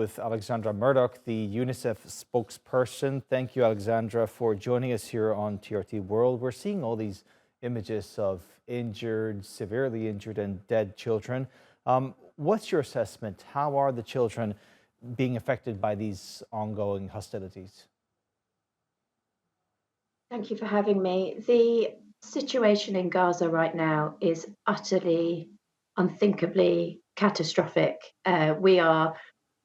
with Alexandra Murdoch, the UNICEF spokesperson. Thank you, Alexandra, for joining us here on TRT World. We're seeing all these images of injured, severely injured and dead children. What's your assessment? How are the children being affected by these ongoing hostilities? Thank you for having me. The situation in Gaza right now is utterly, unthinkably catastrophic.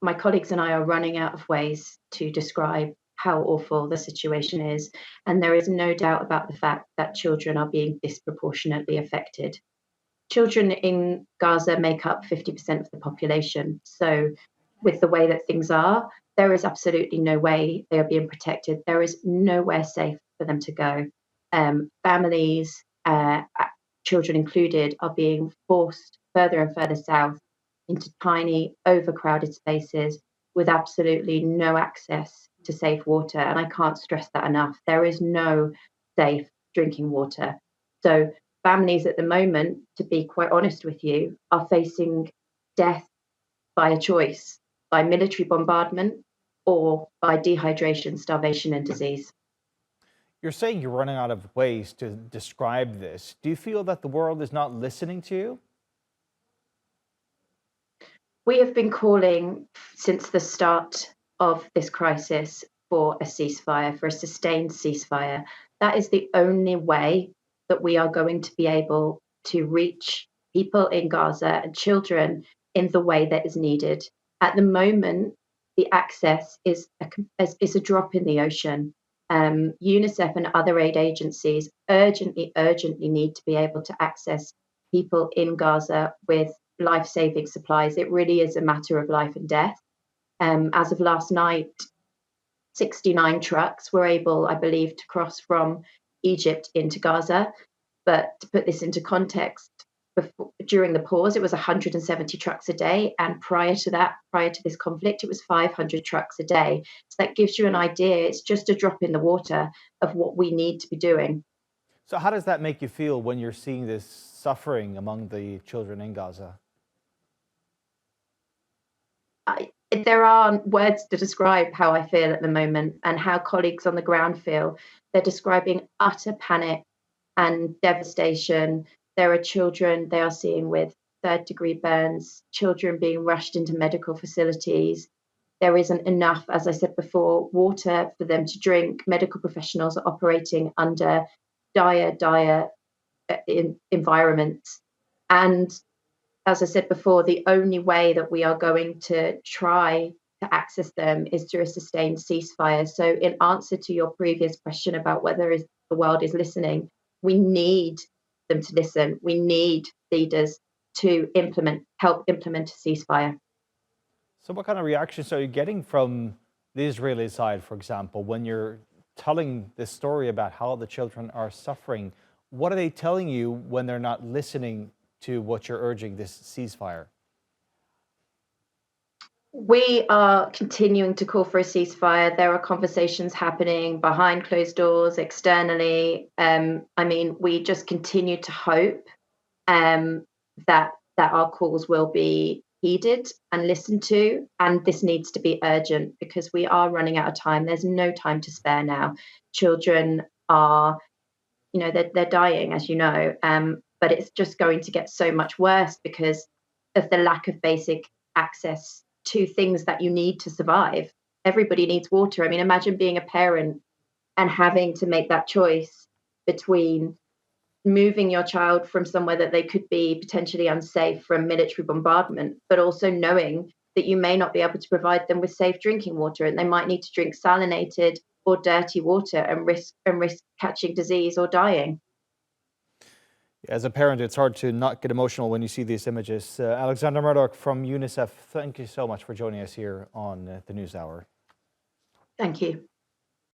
My colleagues and I are running out of ways to describe how awful the situation is. And there is no doubt about the fact that children are being disproportionately affected. Children in Gaza make up 50% of the population. So with the way that things are, there is absolutely no way they are being protected. There is nowhere safe for them to go. Families, children included, are being forced further and further south into tiny, overcrowded spaces with absolutely no access to safe water. And I can't stress that enough. There is no safe drinking water. So families at the moment, to be quite honest with you, are facing death by a choice, by military bombardment or by dehydration, starvation and disease. You're saying you're running out of ways to describe this. Do you feel that the world is not listening to you? We have been calling since the start of this crisis for a ceasefire, for a sustained ceasefire. That is the only way that we are going to be able to reach people in Gaza and children in the way that is needed. At the moment, the access is a drop in the ocean. UNICEF and other aid agencies urgently need to be able to access people in Gaza with life-saving supplies. It really is a matter of life and death. As of last night, 69 trucks were able, I believe, to cross from Egypt into Gaza. But to put this into context, during the pause, it was 170 trucks a day. And prior to this conflict, it was 500 trucks a day. So that gives you an idea. It's just a drop in the water of what we need to be doing. So how does that make you feel when you're seeing this suffering among the children in Gaza? There aren't words to describe how I feel at the moment and how colleagues on the ground feel. They're describing utter panic and devastation. There are children they are seeing with third-degree burns, children being rushed into medical facilities. There isn't enough, as I said before, water for them to drink. Medical professionals are operating under dire environments. And as I said before, the only way that we are going to try to access them is through a sustained ceasefire. So in answer to your previous question about whether the world is listening, we need them to listen. We need leaders to help implement a ceasefire. So what kind of reactions are you getting from the Israeli side, for example, when you're telling this story about how the children are suffering? What are they telling you when they're not listening to what you're urging, this ceasefire? We are continuing to call for a ceasefire. There are conversations happening behind closed doors, externally. We just continue to hope that our calls will be heeded and listened to. And this needs to be urgent because we are running out of time. There's no time to spare now. Children are, they're dying, as you know. But it's just going to get so much worse because of the lack of basic access to things that you need to survive. Everybody needs water. I mean, imagine being a parent and having to make that choice between moving your child from somewhere that they could be potentially unsafe from military bombardment, but also knowing that you may not be able to provide them with safe drinking water and they might need to drink salinated or dirty water and risk catching disease or dying. As a parent, it's hard to not get emotional when you see these images. Alexandra Murdoch from UNICEF, thank you so much for joining us here on the News Hour. Thank you.